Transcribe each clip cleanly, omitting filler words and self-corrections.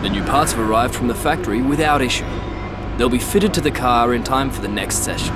The new parts have arrived from the factory without issue. They'll be fitted to the car in time for the next session.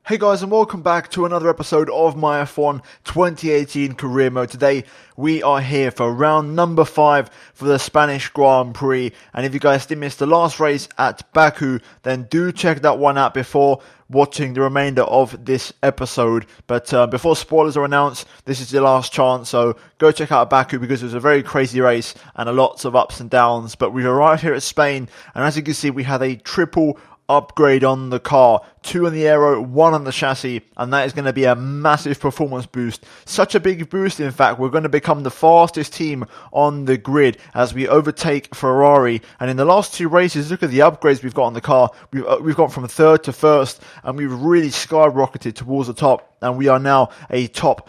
Hey guys, and welcome back to another episode of my F1 2018 career mode. Today we are here for round number 5 for the Spanish Grand Prix, and if you guys did miss the last race at Baku, then do check that one out before watching the remainder of this episode. But before spoilers are announced, this is your last chance, so go check out Baku because it was a very crazy race and a lots of ups and downs. But we've arrived here at Spain, and as you can see, we had a triple upgrade on the car, 2 on the aero, 1 on the chassis, and that is going to be a massive performance boost. Such a big boost, in fact, we're going to become the fastest team on the grid as we overtake Ferrari. And in the last 2 races, look at the upgrades we've got on the car. We've gone from 3rd to 1st, and we've really skyrocketed towards the top, and we are now a top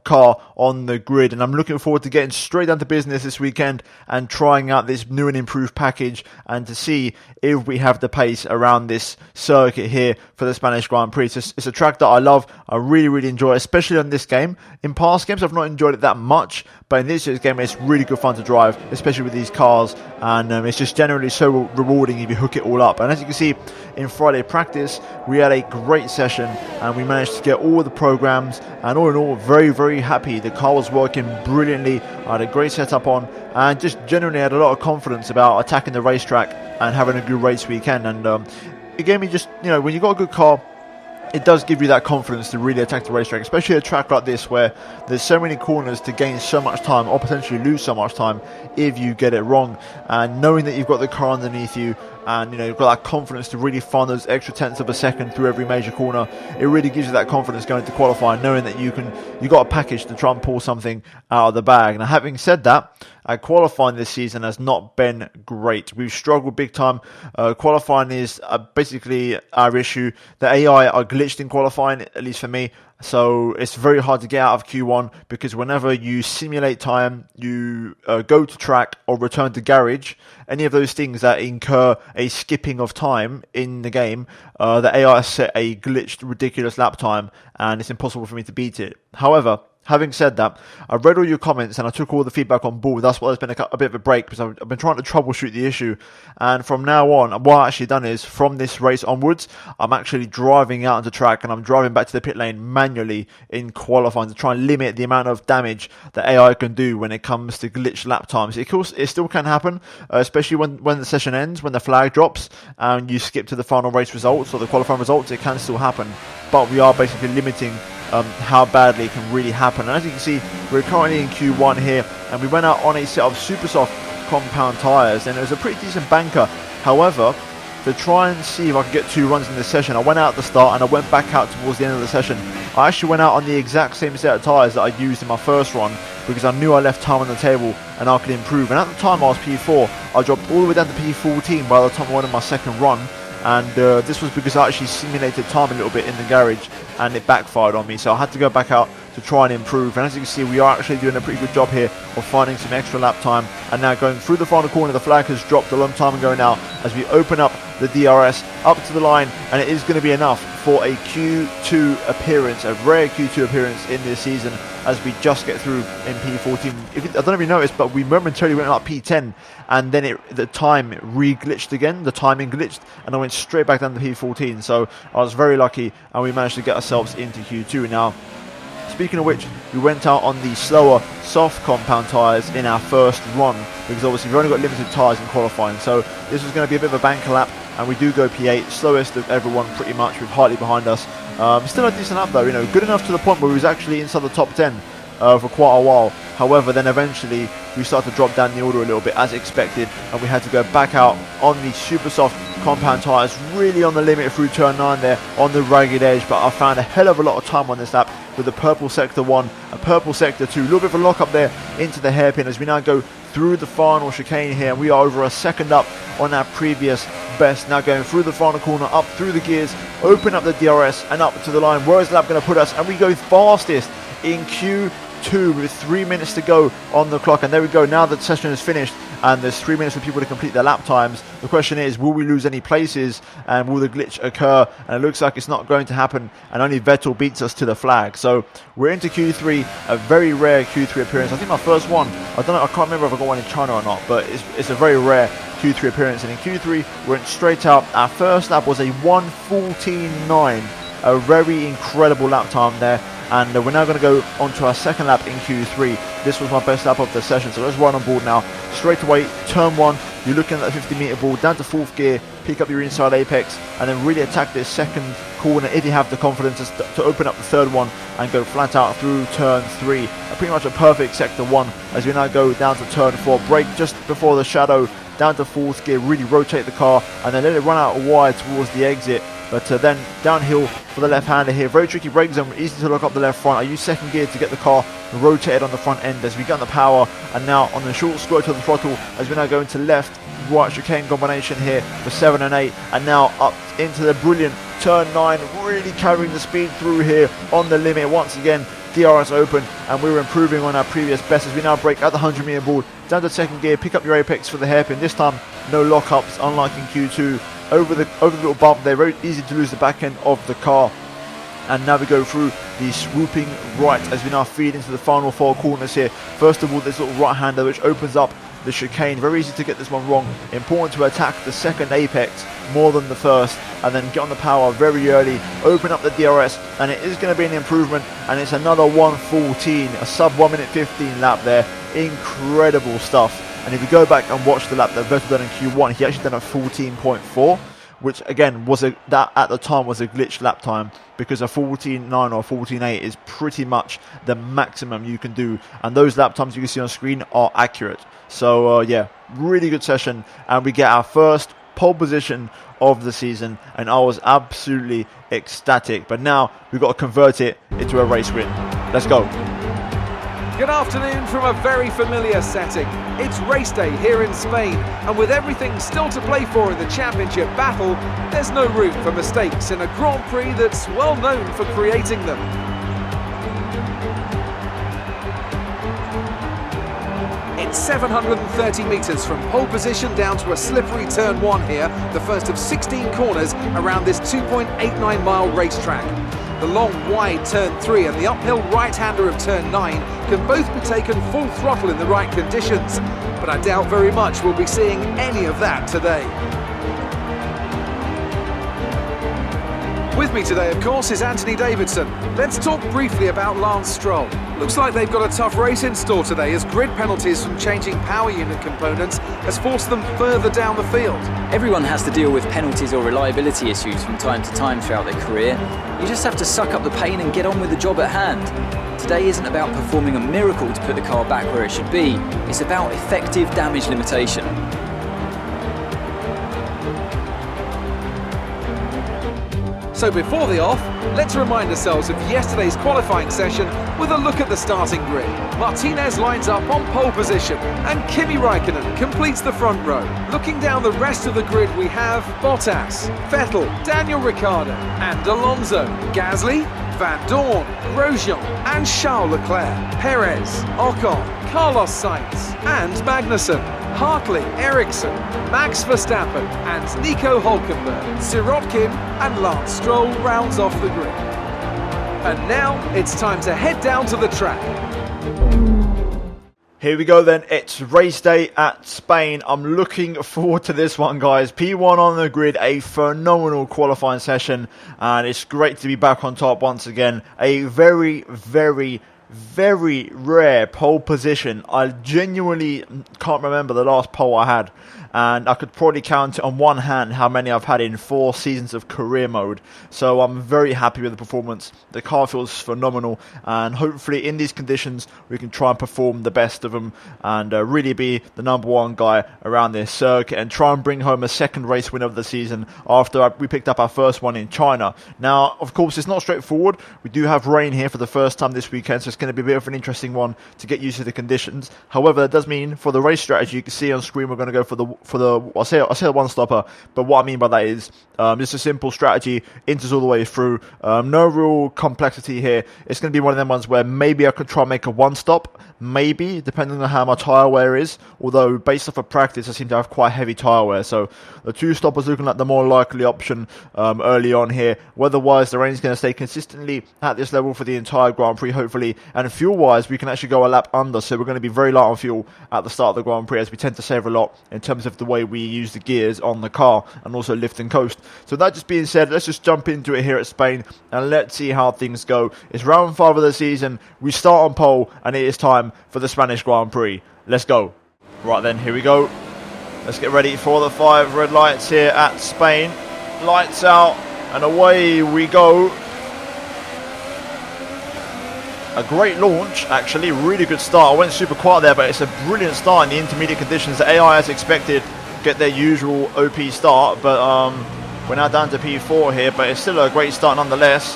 car on the grid. And I'm looking forward to getting straight down to business this weekend and trying out this new and improved package and to see if we have the pace around this circuit here for the Spanish Grand Prix. It's a track that I love. I really enjoy it, especially on this game. In past games I've not enjoyed it that much, but in this year's game it's really good fun to drive, especially with these cars, and it's just generally so rewarding if you hook it all up. And as you can see in Friday practice, we had a great session and we managed to get all the programs, and all in all very happy. The car was working brilliantly. I had a great setup on and just generally had a lot of confidence about attacking the racetrack and having a good race weekend. And it gave me just, when you got a good car, it does give you that confidence to really attack the racetrack, especially a track like this where there's so many corners to gain so much time or potentially lose so much time if you get it wrong. And knowing that you've got the car underneath you and you've got that confidence to really find those extra tenths of a second through every major corner, it really gives you that confidence going to qualifying, knowing that you got a package to try and pull something out of the bag. Now, having said that, qualifying this season has not been great. We've struggled big time. Qualifying is basically our issue. The AI are glitched in qualifying, at least for me. So it's very hard to get out of Q1 because whenever you simulate time, you go to track or return to garage, any of those things that incur a skipping of time in the game, the AI set a glitched, ridiculous lap time, and it's impossible for me to beat it. However, having said that, I read all your comments and I took all the feedback on board. That's why there's been a bit of a break, because I've been trying to troubleshoot the issue. And from now on, what I've actually done is, from this race onwards, I'm actually driving out onto track and I'm driving back to the pit lane manually in qualifying to try and limit the amount of damage that AI can do when it comes to glitched lap times. Of course, it still can happen, especially when the session ends, when the flag drops and you skip to the final race results or the qualifying results. It can still happen, but we are basically limiting how badly it can really happen. And as you can see, we're currently in Q1 here, and we went out on a set of super soft compound tyres, and it was a pretty decent banker. However, to try and see if I could get 2 runs in this session, I went out at the start and I went back out towards the end of the session. I actually went out on the exact same set of tyres that I used in my first run because I knew I left time on the table and I could improve. And at the time I was P4, I dropped all the way down to P14 by the time I went on my second run. And this was because I actually simulated time a little bit in the garage and it backfired on me, so I had to go back out to try and improve. And as you can see, we are actually doing a pretty good job here of finding some extra lap time, and now going through the final corner. The flag has dropped a long time ago now as we open up the DRS up to the line, and it is going to be enough for a Q2 appearance, a rare Q2 appearance in this season, as we just get through in P14. I don't know if you noticed, but we momentarily went up P10 and then the time re-glitched again, the timing glitched, and I went straight back down to P14. So I was very lucky and we managed to get ourselves into Q2. Now, speaking of which, we went out on the slower soft compound tyres in our first run because obviously we've only got limited tyres in qualifying, so this was going to be a bit of a banker lap, and we do go P8, slowest of everyone pretty much, with Hartley behind us. Still a decent lap though, good enough to the point where we was actually inside the top 10 for quite a while. However, then eventually we started to drop down the order a little bit as expected, and we had to go back out on the super soft compound tyres, really on the limit through turn 9 there on the ragged edge. But I found a hell of a lot of time on this lap with the purple sector 1, a purple sector 2, a little bit of a lock up there into the hairpin as we now go through the final chicane here. We are over a second up on our previous best. Now going through the final corner, up through the gears, open up the DRS and up to the line. Where is the lap going to put us? And we go fastest in Q2 with 3 minutes to go on the clock. And there we go. Now the session is finished and there's 3 minutes for people to complete their lap times. The question is, will we lose any places and will the glitch occur? And it looks like it's not going to happen, and only Vettel beats us to the flag. So we're into Q3, a very rare Q3 appearance. I think my first one, I can't remember if I got one in China or not, but it's a very rare Q3 appearance. And in Q3 we went straight out. Our first lap was a 1:14.9, a very incredible lap time there. And we're now going to go on to our second lap in Q3. This was my best lap of the session, so let's run on board now. Straight away, turn 1, you're looking at the 50-meter ball, down to 4th gear, pick up your inside apex, and then really attack this second corner if you have the confidence to open up the third one and go flat out through turn 3. Pretty much a perfect sector 1 as we now go down to turn 4. Brake just before the shadow, down to 4th gear, really rotate the car, and then let it run out wide towards the exit. But then downhill for the left-hander here. Very tricky brake zone, easy to lock up the left front. I use second gear to get the car rotated on the front end as we get on the power. And now on the short squirt to the throttle as we now go into left-right chicane combination here for 7 and 8. And now up into the brilliant turn 9, really carrying the speed through here on the limit. Once again, DRS open, and we were improving on our previous best as we now brake at the 100-meter ball. Down to second gear, pick up your apex for the hairpin. This time, no lockups, unlike in Q2. Over the little bump there, very easy to lose the back end of the car. And now we go through the swooping right as we now feed into the final 4 corners here. First of all, this little right-hander which opens up the chicane. Very easy to get this one wrong. Important to attack the second apex more than the first, and then get on the power very early, open up the DRS, and it is going to be an improvement, and it's another 1:14, a sub 1 minute 15 lap there. Incredible stuff. And if you go back and watch the lap that Vettel done in Q1, he actually done a 14.4, which again that at the time was a glitch lap time, because a 14.9 or 14.8 is pretty much the maximum you can do, and those lap times you can see on screen are accurate. So yeah, really good session, and we get our first pole position of the season, and I was absolutely ecstatic. But now we've got to convert it into a race win. Let's go. Good afternoon from a very familiar setting. It's race day here in Spain, and with everything still to play for in the championship battle, there's no room for mistakes in a Grand Prix that's well known for creating them. It's 730 metres from pole position down to a slippery turn 1 here, the first of 16 corners around this 2.89 mile racetrack. The long, wide turn 3 and the uphill right-hander of turn 9 can both be taken full throttle in the right conditions, but I doubt very much we'll be seeing any of that today. With me today, of course, is Anthony Davidson. Let's talk briefly about Lance Stroll. Looks like they've got a tough race in store today, as grid penalties from changing power unit components has forced them further down the field. Everyone has to deal with penalties or reliability issues from time to time throughout their career. You just have to suck up the pain and get on with the job at hand. Today isn't about performing a miracle to put the car back where it should be. It's about effective damage limitation. So before the off, let's remind ourselves of yesterday's qualifying session with a look at the starting grid. Martinez lines up on pole position, and Kimi Räikkönen completes the front row. Looking down the rest of the grid, we have Bottas, Vettel, Daniel Ricciardo and Alonso, Gasly, Van Dorn, Grosjean and Charles Leclerc, Perez, Ocon, Carlos Sainz and Magnussen, Hartley, Ericsson, Max Verstappen and Nico Hülkenberg, Sirotkin and Lance Stroll rounds off the grid. And now it's time to head down to the track. Here we go then, it's race day at Spain. I'm looking forward to this one, guys. P1 on the grid, a phenomenal qualifying session, and it's great to be back on top once again. A very, very, very rare pole position. I genuinely can't remember the last pole I had, and I could probably count on one hand how many I've had in 4 seasons of career mode. So I'm very happy with the performance. The car feels phenomenal, and hopefully in these conditions we can try and perform the best of them and really be the number 1 guy around this circuit and try and bring home a second race win of the season after we picked up our first one in China. Now, of course, it's not straightforward. We do have rain here for the first time this weekend, so it's going to be a bit of an interesting one to get used to the conditions. However, that does mean for the race strategy, you can see on screen we're going to go for the for the, I say the one stopper, but what I mean by that is just a simple strategy, inters all the way through. No real complexity here. It's going to be one of them ones where maybe I could try and make a one stop, maybe, depending on how my tyre wear is. Although based off of practice, I seem to have quite heavy tyre wear, so the two stoppers looking like the more likely option early on here. Weather-wise, the rain's going to stay consistently at this level for the entire Grand Prix, hopefully, and fuel-wise, we can actually go a lap under, so we're going to be very light on fuel at the start of the Grand Prix, as we tend to save a lot in terms of the way we use the gears on the car and also lift and coast. So that just being said, let's just jump into it here at Spain and let's see how things go. It's round 5 of the season, we start on pole, and it is time for the Spanish Grand Prix. Let's go. Right then, here we go. Let's get ready for the 5 red lights here at Spain. Lights out, and away we go. A great launch, actually, really good start. I went super quiet there, but it's a brilliant start in the intermediate conditions. The AI, as expected, get their usual OP start, but we're now down to P4 here, but it's still a great start nonetheless.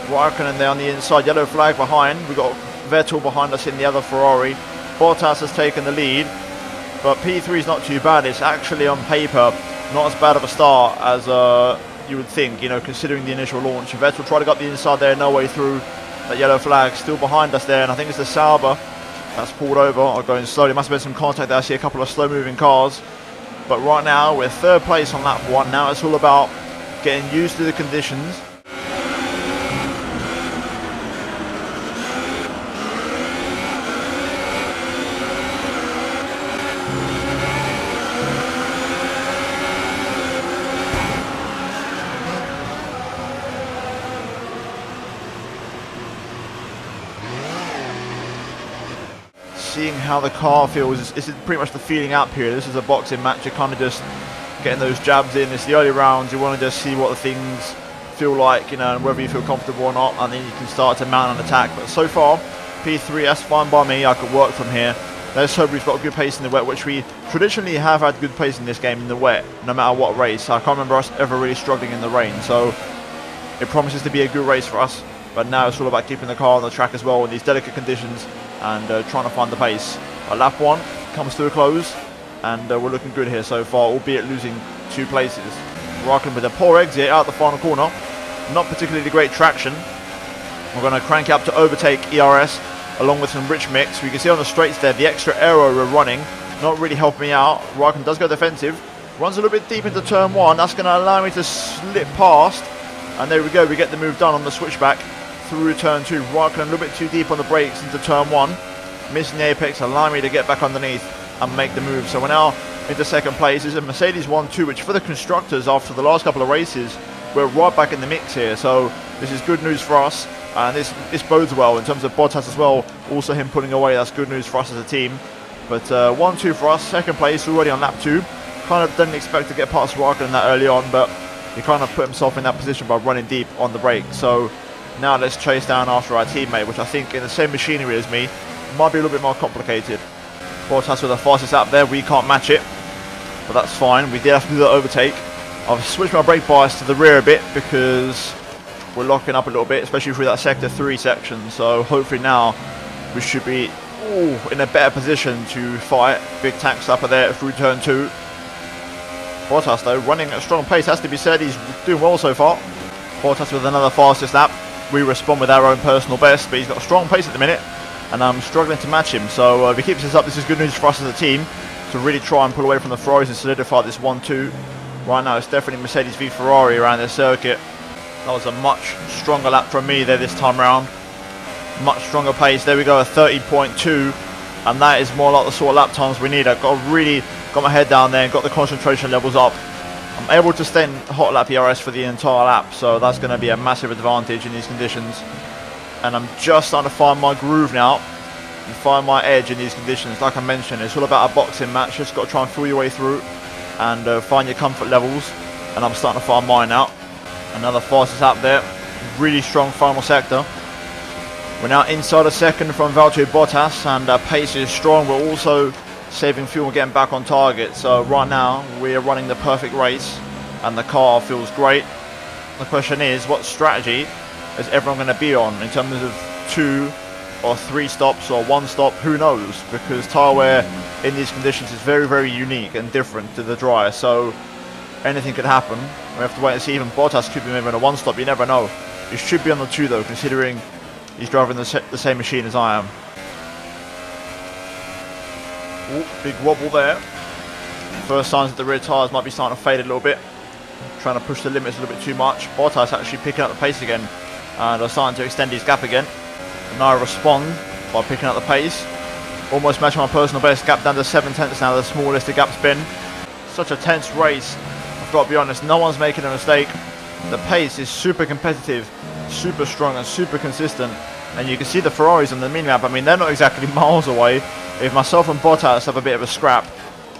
Raikkonen there on the inside, yellow flag behind. We've got Vettel behind us in the other Ferrari. Bottas has taken the lead, but P3 is not too bad. It's actually on paper not as bad of a start as you would think, you know, considering the initial launch. Vettel tried to get up the inside there, no way through. That yellow flag still behind us there, and I think it's the Sauber that's pulled over or going slowly. Must have been some contact there. I see a couple of slow moving cars, but right now we're 3rd place on lap 1. Now it's all about getting used to the conditions. Seeing how the car feels, this is pretty much the feeling out period. This is a boxing match, you're kind of just getting those jabs in. It's the early rounds, you want to just see what the things feel like, you know, and whether you feel comfortable or not, and then you can start to mount an attack. But so far, P3, that's fine by me, I could work from here. Let's hope we've got good pace in the wet, which we traditionally have had good pace in this game in the wet, no matter what race. I can't remember us ever really struggling in the rain, so it promises to be a good race for us. But now it's all about keeping the car on the track as well in these delicate conditions, and trying to find the pace. Lap 1 comes to a close, and we're looking good here so far, albeit losing 2 places. Raikkonen with a poor exit out the final corner, not particularly great traction. We're going to crank up to overtake ERS along with some rich mix. We can see on the straights there the extra aero we're running, not really helping me out. Raikkonen does go defensive, runs a little bit deep into turn 1. That's going to allow me to slip past, and there we go, we get the move done on the switchback through turn 2. Raikkonen a little bit too deep on the brakes into turn 1, missing the apex, allowing me to get back underneath and make the move. So we're now into 2nd place. This is a Mercedes 1-2, which for the constructors after the last couple of races, we're right back in the mix here. So this is good news for us, and this bodes well in terms of Bottas as well. Also him pulling away, that's good news for us as a team. But 1-2 for us, 2nd place already on lap 2. Kind of didn't expect to get past Raikkonen that early on, but he kind of put himself in that position by running deep on the brake. So now let's chase down after our teammate, which I think in the same machinery as me might be a little bit more complicated. Bottas with the fastest lap there, we can't match it, but that's fine. We did have to do the overtake. I've switched my brake bias to the rear a bit because we're locking up a little bit, especially through that sector 3 section. So hopefully now we should be in a better position to fight. Big tank slapper there through turn 2. Bottas though running at a strong pace, has to be said. He's doing well so far. Bottas with another fastest lap. We respond with our own personal best, but he's got a strong pace at the minute, and I'm struggling to match him. So if he keeps this up, this is good news for us as a team to really try and pull away from the Ferraris and solidify this 1-2. Right now it's definitely Mercedes v Ferrari around this circuit. That was a much stronger lap from me there this time around. Much stronger pace. There we go, a 30.2, and that is more like the sort of lap times we need. I've got my head down there and got the concentration levels up. I'm able to stay in hot lap ERS for the entire lap, so that's going to be a massive advantage in these conditions. And I'm just starting to find my groove now and find my edge in these conditions. Like I mentioned, it's all about a boxing match. Just got to try and feel your way through and find your comfort levels, and I'm starting to find mine now. Another fastest lap there, really strong final sector. We're now inside a second from Valtteri Bottas, and pace is strong. We're also saving fuel and getting back on target. So right now we're running the perfect race and the car feels great. The question is, what strategy is everyone going to be on in terms of 2 or 3 stops or 1 stop, who knows, because tyre wear in these conditions is very, very unique and different to the dry, so anything could happen. We have to wait and see. Even Bottas could be maybe on a 1 stop, you never know. He should be on the 2 though, considering he's driving the same machine as I am. Ooh, big wobble there. First signs that the rear tyres might be starting to fade a little bit. Trying to push the limits a little bit too much. Bottas actually picking up the pace again. And are starting to extend his gap again. And I respond by picking up the pace. Almost matching my personal best, gap down to 7 tenths now, the smallest the gap's been. Such a tense race. I've got to be honest, no one's making a mistake. The pace is super competitive, super strong and super consistent. And you can see the Ferraris on the mini-map. I mean, they're not exactly miles away. If myself and Bottas have a bit of a scrap,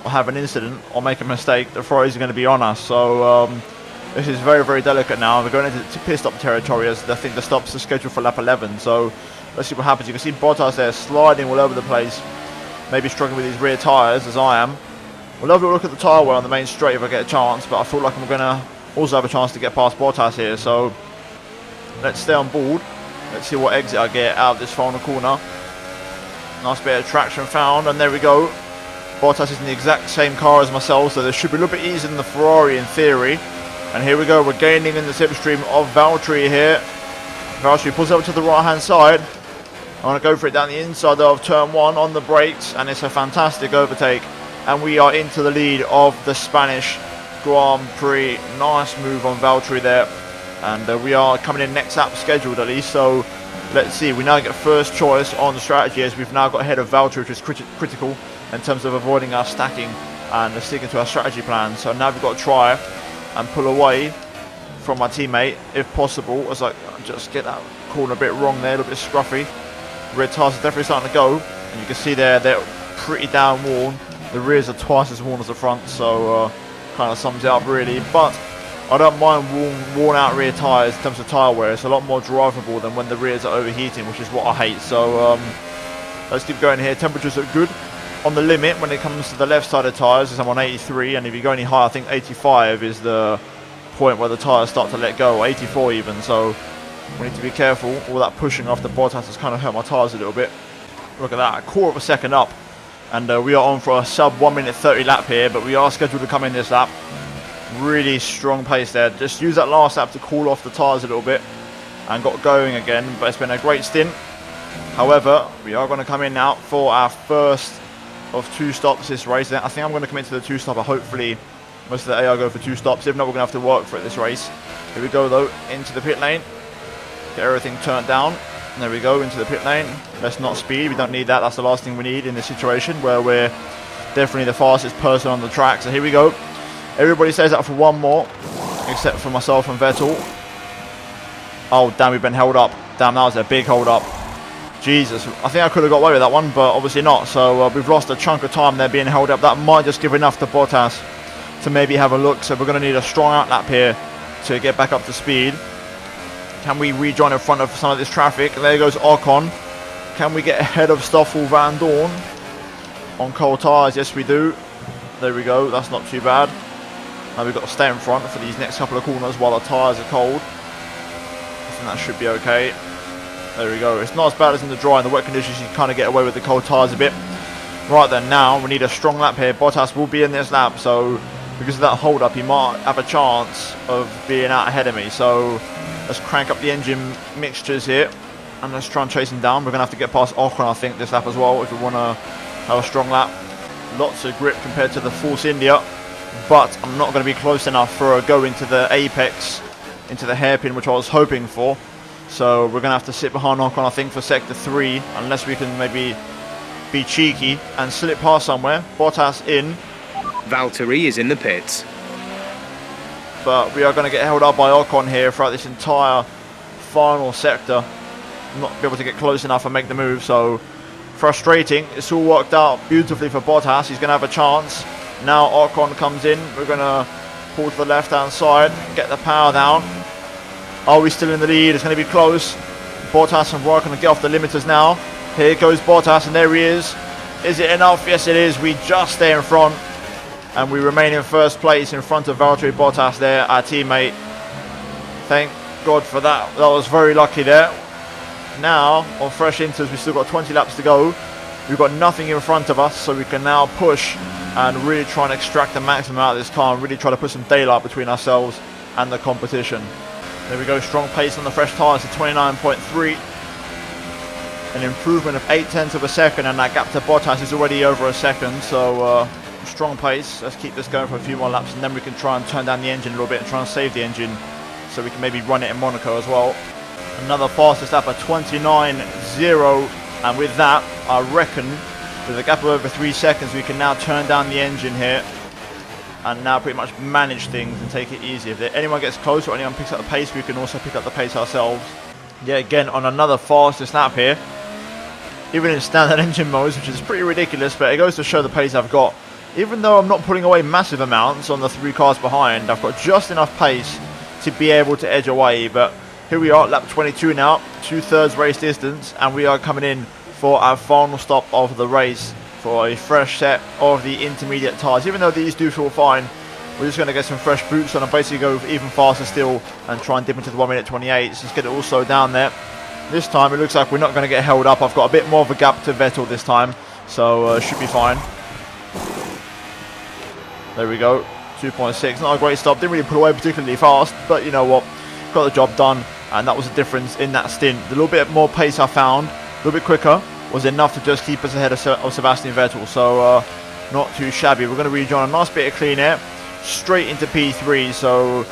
or have an incident, or make a mistake, the Ferraris are going to be on us. So this is very, very delicate now. We're going into pit stop territory, as I think the stops are scheduled for lap 11. So let's see what happens. You can see Bottas there sliding all over the place, maybe struggling with his rear tyres, as I am. We'll have a look at the tyre wear on the main straight if I get a chance, but I feel like I'm going to also have a chance to get past Bottas here. So let's stay on board. Let's see what exit I get out of this final corner. Nice bit of traction found, and there we go. Bottas is in the exact same car as myself, so this should be a little bit easier than the Ferrari in theory. And here we go, we're gaining in the slipstream of Valtteri here. Valtteri pulls over to the right hand side. I want to go for it down the inside of turn 1 on the brakes, and it's a fantastic overtake. And we are into the lead of the Spanish Grand Prix. Nice move on Valtteri there. And we are coming in next lap scheduled at least, so let's see. We now get first choice on the strategy, as we've now got ahead of Valtteri, which is critical in terms of avoiding our stacking and sticking to our strategy plan. So now we've got to try and pull away from my teammate if possible, as I just get that corner a bit wrong there, a little bit scruffy. Rear tyres are definitely starting to go, and you can see there they're pretty down worn. The rears are twice as worn as the front, so kind of sums it up really. But I don't mind worn out rear tyres in terms of tyre wear. It's a lot more drivable than when the rears are overheating, which is what I hate. So let's keep going here. Temperatures look good. On the limit, when it comes to the left side of tyres, is I'm on 83, and if you go any higher, I think 85 is the point where the tyres start to let go, 84 even. So we need to be careful. All that pushing off the Bottas has kind of hurt my tyres a little bit. Look at that, a quarter of a second up, and we are on for a sub 1 minute 30 lap here, but we are scheduled to come in this lap. Really strong pace there. Just use that last lap to cool off the tyres a little bit and got going again, but it's been a great stint. However, we are going to come in now for our first of 2 stops this race. I think I'm going to commit to the 2 stopper. Hopefully most of the AI go for 2 stops. If not, we're going to have to work for it this race. Here we go though, into the pit lane. Get everything turned down. And there we go, into the pit lane. Let's not speed, we don't need that. That's the last thing we need in this situation where we're definitely the fastest person on the track. So here we go. Everybody stays up for 1 more, except for myself and Vettel. Oh damn, we've been held up. Damn, that was a big hold up. Jesus, I think I could have got away with that one, but obviously not. So we've lost a chunk of time there being held up. That might just give enough to Bottas to maybe have a look. So we're going to need a strong out lap here to get back up to speed. Can we rejoin in front of some of this traffic? There goes Ocon. Can we get ahead of Stoffel Van Dorn on cold tyres? Yes, we do. There we go. That's not too bad. Now we've got to stay in front for these next couple of corners while the tyres are cold. I think that should be okay. There we go. It's not as bad as in the dry. In the wet conditions, you kind of get away with the cold tyres a bit. Right then, now we need a strong lap here. Bottas will be in this lap, so because of that hold up, he might have a chance of being out ahead of me. So let's crank up the engine mixtures here and let's try and chase him down. We're going to have to get past Ocon, I think, this lap as well, if we want to have a strong lap. Lots of grip compared to the Force India, but I'm not going to be close enough for a go into the apex, into the hairpin, which I was hoping for. So we're going to have to sit behind Ocon, I think, for sector 3, unless we can maybe be cheeky and slip past somewhere. Bottas in. Valtteri is in the pits. But we are going to get held up by Ocon here throughout this entire final sector. Not be able to get close enough and make the move, so frustrating. It's all worked out beautifully for Bottas. He's going to have a chance. Now Ocon comes in. We're going to pull to the left-hand side, get the power down. Are we still in the lead? It's going to be close. Bottas and Roy are going to get off the limiters now. Here goes Bottas, and there he is. Is it enough? Yes, it is. We just stay in front, and we remain in first place in front of Valtteri Bottas there, our teammate. Thank God for that. That was very lucky there. now, on fresh inters, we've still got 20 laps to go. We've got nothing in front of us, so we can now push and really try and extract the maximum out of this car and really try to put some daylight between ourselves and the competition. There we go, strong pace on the fresh tyres to 29.3. An improvement of 0.8 of a second, and that gap to Bottas is already over a second, so strong pace. Let's keep this going for a few more laps, and then we can try and turn down the engine a little bit and try and save the engine so we can maybe run it in Monaco as well. Another fastest lap at 29.0, and with that, I reckon with a gap of over 3 seconds, we can now turn down the engine here and now pretty much manage things and take it easy. If anyone gets close or anyone picks up the pace, we can also pick up the pace ourselves. Yeah, again, on another fastest lap here, even in standard engine modes, which is pretty ridiculous, but it goes to show the pace I've got. Even though I'm not pulling away massive amounts on the 3 cars behind, I've got just enough pace to be able to edge away. But here we are, lap 22 now, 2/3 race distance, and we are coming in for our final stop of the race for a fresh set of the intermediate tyres. Even though these do feel fine, we're just going to get some fresh boots on and basically go even faster still and try and dip into the 1 minute 28. So let's get it all slowed down there. This time it looks like we're not going to get held up. I've got a bit more of a gap to Vettel this time, so should be fine. There we go, 2.6, not a great stop, didn't really pull away particularly fast, but you know what, got the job done, and that was the difference in that stint. The little bit more pace I found, a little bit quicker, was enough to just keep us ahead of Sebastian Vettel, so not too shabby. We're going to rejoin a nice bit of clean air, straight into P3, so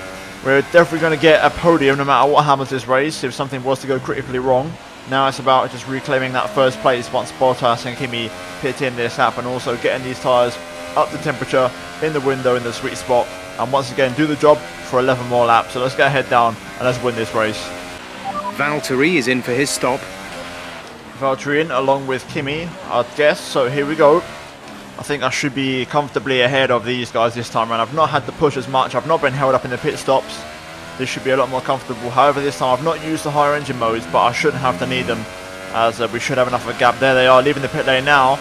we're definitely going to get a podium no matter what happens this race, if something was to go critically wrong. Now it's about just reclaiming that first place once Bottas and Kimi pit in this lap, and also getting these tyres up to temperature, in the window, in the sweet spot, and once again do the job for 11 more laps. So let's get head down and let's win this race. Valtteri is in for his stop. Valtteri in along with Kimi, I'd guess. So here we go. I think I should be comfortably ahead of these guys this time around. I've not had to push as much. I've not been held up in the pit stops. This should be a lot more comfortable. However, this time I've not used the higher engine modes, but I shouldn't have to need them, as we should have enough of a gap. There they are, leaving the pit lane now,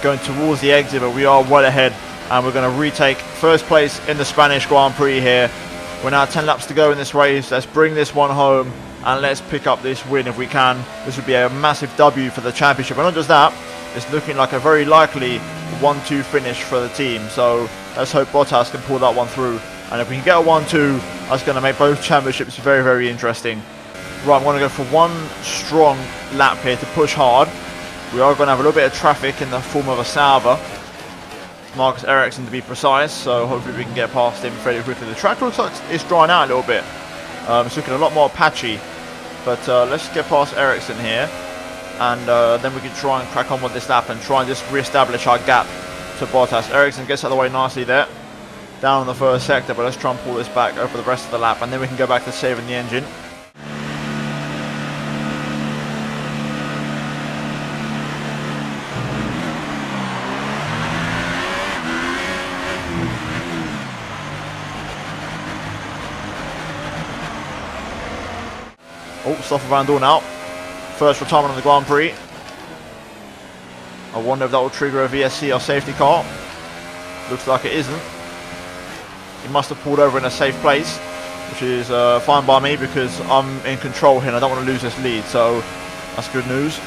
going towards the exit, but we are well ahead, and we're going to retake first place in the Spanish Grand Prix here. We're now 10 laps to go in this race. Let's bring this one home and let's pick up this win if we can. This would be a massive W for the championship, and not just that, it's looking like a very likely 1-2 finish for the team, so let's hope Bottas can pull that one through, and if we can get a 1-2, that's going to make both championships very, very interesting. Right, I'm going to go for one strong lap here to push hard. We are going to have a little bit of traffic in the form of a Sauber, Marcus Ericsson to be precise, so hopefully we can get past him fairly quickly. The track looks like it's drying out a little bit. It's looking a lot more patchy, but let's get past Ericsson here, and then we can try and crack on with this lap and try and just re-establish our gap to Bottas. Ericsson gets out of the way nicely there, down in the first sector, but let's try and pull this back over the rest of the lap, and then we can go back to saving the engine. Oh, Stoffel Vandoorne now. First retirement on the Grand Prix. I wonder if that will trigger a VSC or safety car. Looks like it isn't. He must have pulled over in a safe place, which is fine by me because I'm in control here and I don't want to lose this lead, so that's good news.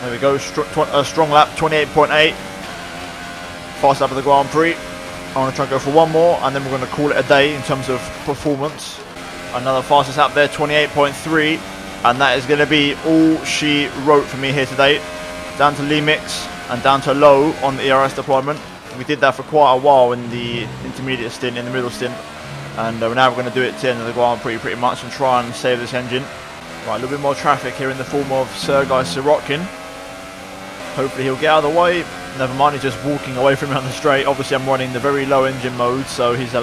There we go, strong lap, 28.8. Fast lap of the Grand Prix. I want to try and go for one more, and then we're going to call it a day in terms of performance. Another fastest lap there, 28.3, and that is going to be all she wrote for me here today. Down to Limix and down to low on the ERS deployment. We did that for quite a while in the intermediate stint, in the middle stint, and now we're going to do it to the end of the Grand Prix pretty much and try and save this engine. Right, a little bit more traffic here in the form of Sergei Sirotkin. Hopefully he'll get out of the way. Never mind, he's just walking away from me on the straight. Obviously I'm running the very low engine mode, so he's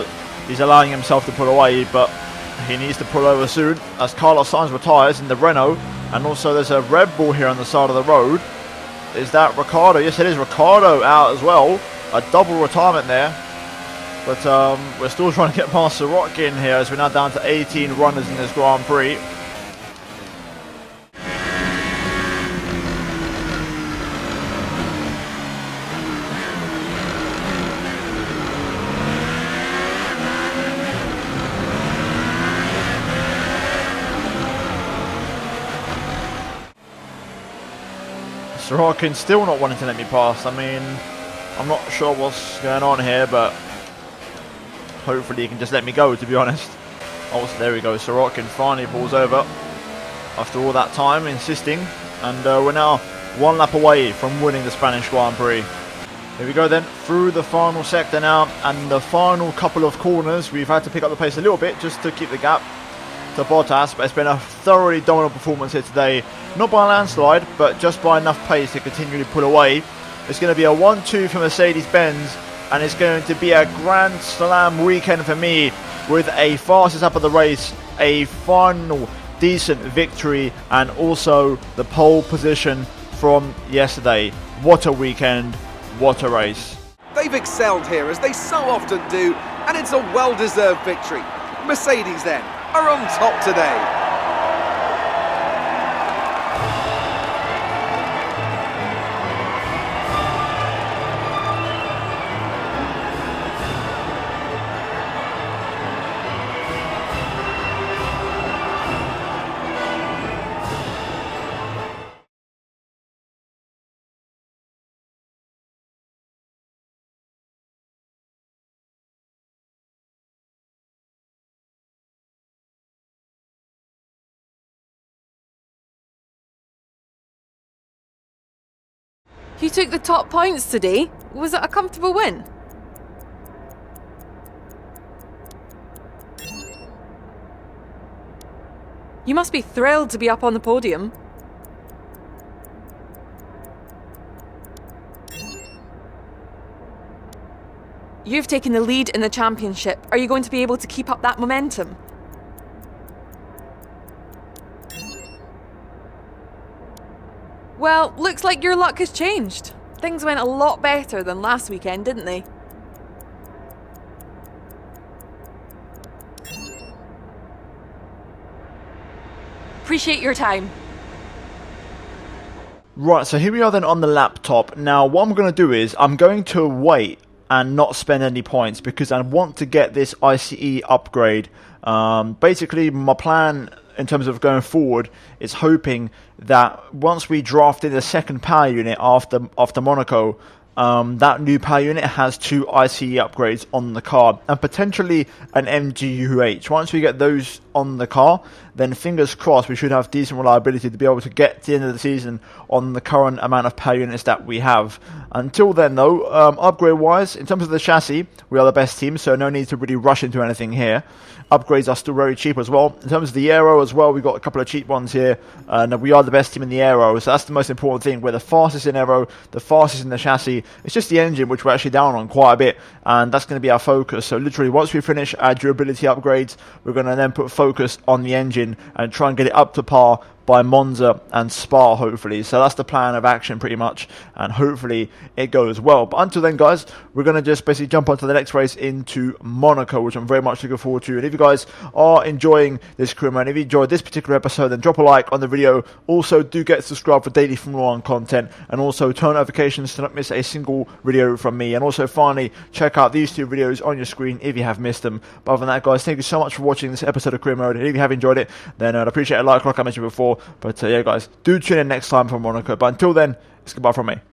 allowing himself to pull away, but he needs to pull over soon as Carlos Sainz retires in the Renault, and also there's a Red Bull here on the side of the road. Is that Ricciardo? Yes, it is Ricciardo out as well. A double retirement there, but we're still trying to get past Sirotkin here as we're now down to 18 runners in this Grand Prix. Sorokin still not wanting to let me pass. I mean, I'm not sure what's going on here, but hopefully he can just let me go, to be honest. Oh, so there we go. Sorokin finally pulls over after all that time insisting. And we're now one lap away from winning the Spanish Grand Prix. Here we go then, through the final sector now, and the final couple of corners we've had to pick up the pace a little bit just to keep the gap to Bottas, but it's been a thoroughly dominant performance here today. Not by a landslide, but just by enough pace to continually pull away. It's going to be a 1-2 for Mercedes-Benz, and it's going to be a Grand Slam weekend for me with a fastest lap of the race, a final decent victory, and also the pole position from yesterday. What a weekend. What a race. They've excelled here, as they so often do, and it's a well-deserved victory. Mercedes, then, are on top today. You took the top points today. Was it a comfortable win? You must be thrilled to be up on the podium. You've taken the lead in the championship. Are you going to be able to keep up that momentum? Well, looks like your luck has changed. Things went a lot better than last weekend, didn't they? Appreciate your time. Right, so here we are then on the laptop. Now, what I'm going to do is I'm going to wait and not spend any points because I want to get this ICE upgrade. Basically, my plan in terms of going forward is hoping that once we draft in the second power unit after Monaco, that new power unit has 2 ICE upgrades on the car and potentially an MGU-H. Once we get those on the car, then fingers crossed we should have decent reliability to be able to get to the end of the season on the current amount of power units that we have. Until then though, upgrade wise, in terms of the chassis, we are the best team, so no need to really rush into anything here. Upgrades are still very cheap as well. In terms of the aero as well, we've got a couple of cheap ones here, and we are the best team in the aero, so that's the most important thing. We're the fastest in aero, the fastest in the chassis. It's just the engine which we're actually down on quite a bit, and that's going to be our focus. So literally once we finish our durability upgrades, we're going to then put focus on the engine and try and get it up to par by Monza and Spa, hopefully. So that's the plan of action pretty much, and hopefully it goes well. But until then guys, we're going to just basically jump onto the next race into Monaco, which I'm very much looking forward to. And if you guys are enjoying this career mode, if you enjoyed this particular episode, then drop a like on the video. Also do get subscribed for daily Formula 1 content, and also turn notifications to not miss a single video from me. And also finally, check out these 2 videos on your screen if you have missed them. But other than that guys, thank you so much for watching this episode of career mode, and if you have enjoyed it, then I'd appreciate a like I mentioned before. But yeah guys, do tune in next time for Monaco. But until then, it's goodbye from me.